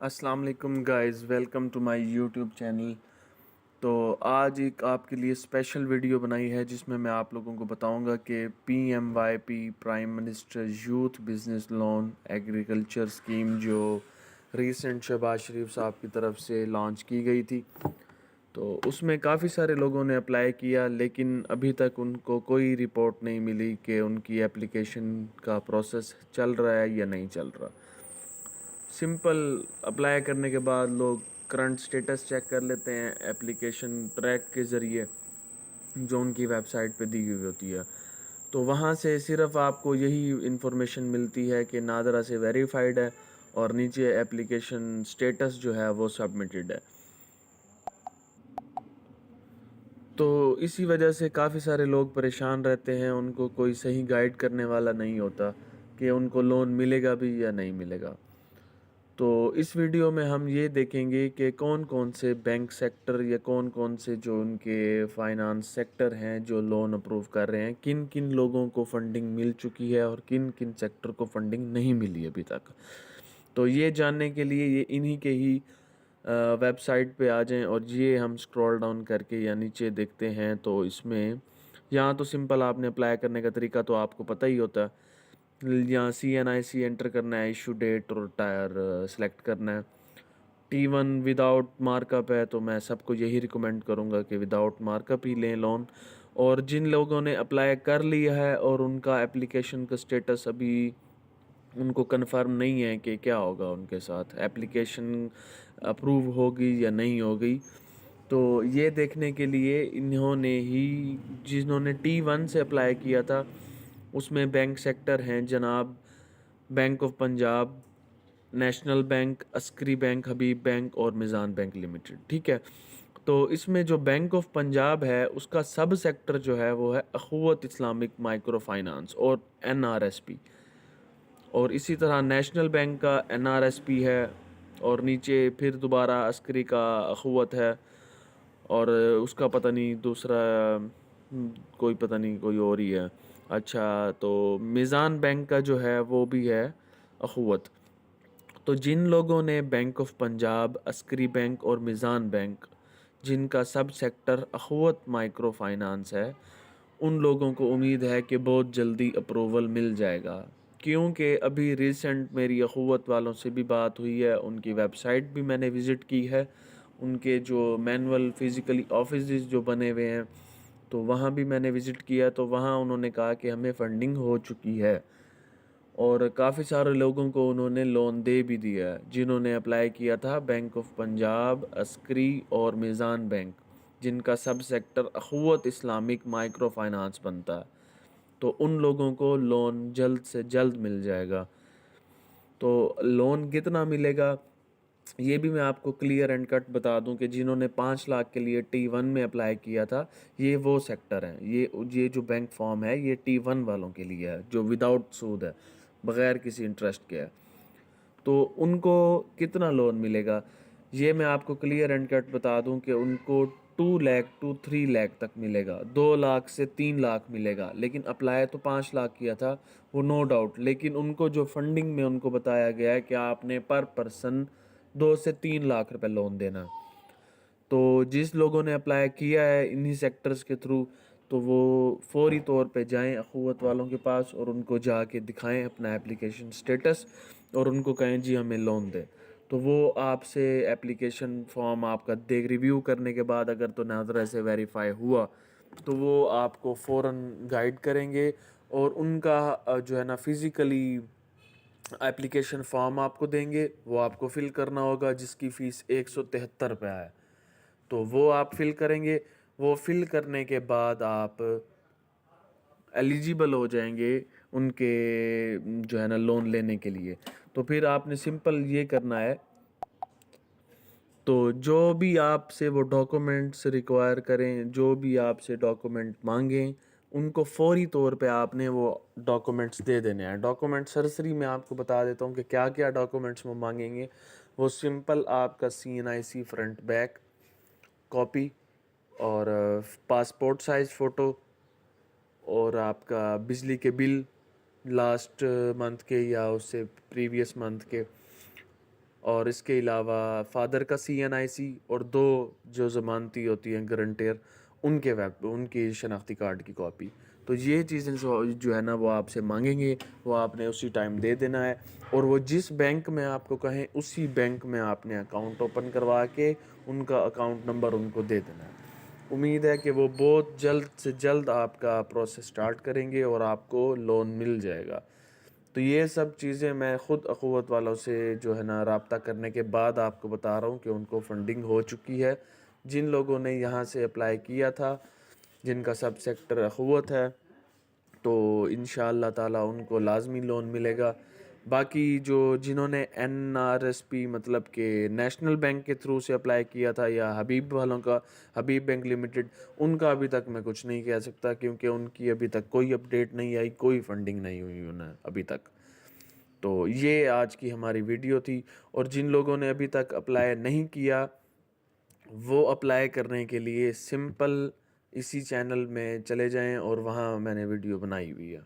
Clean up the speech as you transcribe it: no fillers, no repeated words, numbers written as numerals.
अस्सलाम वालेकुम guys, welcome to my YouTube channel. तो आज एक आपके लिए स्पेशल वीडियो बनाई है जिसमें मैं आप लोगों को बताऊंगा कि PMYP prime minister youth business loan agriculture scheme जो रिसेंट शहबाज शरीफ साहब की तरफ से लॉन्च की गई थी, तो उसमें काफ़ी सारे लोगों ने अप्लाई किया, लेकिन अभी तक उनको कोई रिपोर्ट नहीं मिली कि उनकी एप्लीकेशन का प्रोसेस चल रहा है या नहीं चल रहा। सिंपल अप्लाई करने के बाद लोग करंट स्टेटस चेक कर लेते हैं एप्लीकेशन ट्रैक के ज़रिए जो उनकी वेबसाइट पे दी हुई होती है। तो वहाँ से सिर्फ आपको यही इन्फॉर्मेशन मिलती है कि नादरा से वेरीफाइड है और नीचे एप्लीकेशन स्टेटस जो है वो सबमिटेड है। तो इसी वजह से काफ़ी सारे लोग परेशान रहते हैं, उनको कोई सही गाइड करने वाला नहीं होता कि उनको लोन मिलेगा भी या नहीं मिलेगा। तो इस वीडियो में हम ये देखेंगे कि कौन कौन से बैंक सेक्टर या कौन कौन से जो उनके फाइनेंस सेक्टर हैं जो लोन अप्रूव कर रहे हैं, किन किन लोगों को फंडिंग मिल चुकी है और किन किन सेक्टर को फंडिंग नहीं मिली अभी तक। तो ये जानने के लिए ये इन्हीं के ही वेबसाइट पे आ जाएं और ये हम स्क्रॉल डाउन करके या नीचे देखते हैं। तो इसमें यहाँ तो सिंपल आपने अप्लाई करने का तरीका तो आपको पता ही होता है। यहाँ CNIC एंटर करना है, इशू डेट और टायर सेलेक्ट करना है। T1 विदाउट मार्कअप है, तो मैं सबको यही रिकमेंड करूँगा कि विदाउट मार्कअप ही लें लोन। और जिन लोगों ने अप्लाई कर लिया है और उनका एप्लीकेशन का स्टेटस अभी उनको कंफर्म नहीं है कि क्या होगा उनके साथ, एप्लीकेशन अप्रूव होगी या नहीं होगी, तो ये देखने के लिए इन्होंने ही जिन्होंने T1 से अप्लाई किया था उसमें बैंक सेक्टर हैं जनाब bank of Punjab, national bank, Askari bank, Habib bank और मिज़ान बैंक लिमिटेड। ठीक है। तो इसमें जो बैंक ऑफ पंजाब है उसका सब सेक्टर जो है वो है अखुवत इस्लामिक माइक्रो फाइनेंस और NRSP। और इसी तरह नेशनल बैंक का NRSP है और नीचे फिर दोबारा अस्करी का अखुवत है और उसका पता नहीं दूसरा कोई पता नहीं कोई और ही है। अच्छा, तो मिज़ान बैंक का जो है वो भी है अखुवत। तो जिन लोगों ने bank of Punjab, Askari bank और मिज़ान बैंक जिनका सब सेक्टर अखुवत माइक्रो फाइनेंस है, उन लोगों को उम्मीद है कि बहुत जल्दी अप्रूवल मिल जाएगा, क्योंकि अभी रिसेंट मेरी अखुवत वालों से भी बात हुई है, उनकी वेबसाइट भी मैंने विज़िट की है, उनके जो मैनुअल फिज़िकली ऑफिस जो बने हुए हैं तो वहाँ भी मैंने विज़िट किया। तो वहाँ उन्होंने कहा कि हमें फ़ंडिंग हो चुकी है और काफ़ी सारे लोगों को उन्होंने लोन दे भी दिया है जिन्होंने अप्लाई किया था बैंक ऑफ पंजाब, अस्करी और मिज़ान बैंक जिनका सब सेक्टर अखुवत इस्लामिक माइक्रो फाइनेंस बनता है। तो उन लोगों को लोन जल्द से जल्द मिल जाएगा। तो लोन कितना मिलेगा ये भी मैं आपको क्लियर एंड कट बता दूं कि जिन्होंने 5 लाख के लिए T1 में अप्लाई किया था, ये वो सेक्टर हैं, ये जो बैंक फॉर्म है ये T1 वालों के लिए है जो विदाउट सूद है, बग़ैर किसी इंटरेस्ट के है। तो उनको कितना लोन मिलेगा ये मैं आपको क्लियर एंड कट बता दूं कि उनको 2 लाख टू 3 लाख तक मिलेगा, 2 लाख से 3 लाख मिलेगा। लेकिन अप्लाई तो 5 लाख किया था वो नो डाउट, लेकिन उनको जो फंडिंग में उनको बताया गया है कि आपने पर पर्सन 2 से 3 लाख रुपए लोन देना। तो जिस लोगों ने अप्लाई किया है इन्हीं सेक्टर्स के थ्रू, तो वो फौरी तौर पे जाएं अखुवत वालों के पास और उनको जाके दिखाएं अपना एप्लीकेशन स्टेटस और उनको कहें जी हमें लोन दें। तो वो आपसे एप्लीकेशन फॉर्म आपका देख रिव्यू करने के बाद अगर तो नाज़रा से वेरीफाई हुआ तो वो आपको फ़ौरन गाइड करेंगे और उनका जो है ना फिज़िकली एप्लीकेशन फॉर्म आपको देंगे, वो आपको फ़िल करना होगा जिसकी फ़ीस 173 रुपये है। तो वो आप फिल करेंगे, वो फिल करने के बाद आप एलिजिबल हो जाएंगे उनके जो है ना लोन लेने के लिए। तो फिर आपने सिंपल ये करना है, तो जो भी आपसे वो डॉक्यूमेंट्स रिक्वायर करें, जो भी आपसे डॉक्यूमेंट मांगें, उनको फौरी तौर पे आपने वो डॉक्यूमेंट्स दे देने हैं। डॉक्यूमेंट सरसरी मैं आपको बता देता हूँ कि क्या क्या डॉक्यूमेंट्स वो मांगेंगे। वो सिंपल आपका CNIC फ्रंट बैक कॉपी और पासपोर्ट साइज़ फ़ोटो और आपका बिजली के बिल लास्ट मंथ के या उससे प्रीवियस मंथ के, और इसके अलावा फ़ादर का CNIC और 2 जो ज़मानती होती हैं गारंटर, उनकी शनाख्ती कार्ड की कॉपी। तो ये चीज़ें जो है ना वो आपसे मांगेंगे, वो आपने उसी टाइम दे देना है, और वो जिस बैंक में आपको कहें उसी बैंक में आपने अकाउंट ओपन करवा के उनका अकाउंट नंबर उनको दे देना है। उम्मीद है कि वो बहुत जल्द से जल्द आपका प्रोसेस स्टार्ट करेंगे और आपको लोन मिल जाएगा। तो ये सब चीज़ें मैं ख़ुद अख़ुवत वालों से जो है ना राब्ता करने के बाद आपको बता रहा हूँ कि उनको फ़ंडिंग हो चुकी है। जिन लोगों ने यहाँ से अप्लाई किया था, जिनका सब सेक्टर अख़ुवत है, तो इंशाअल्लाह ताला उनको लाज़मी लोन मिलेगा। बाकी जिन्होंने NRSP मतलब कि नेशनल बैंक के थ्रू से अप्लाई किया था, या हबीब वालों का, हबीब बैंक लिमिटेड, उनका अभी तक मैं कुछ नहीं कह सकता, क्योंकि उनकी अभी तक कोई अपडेट नहीं आई, कोई फंडिंग नहीं हुई उन्हें अभी तक। तो ये आज की हमारी वीडियो थी, और जिन लोगों ने अभी तक अप्लाई नहीं किया, वो अप्लाई करने के लिए सिंपल इसी चैनल में चले जाएं और वहाँ मैंने वीडियो बनाई हुई है।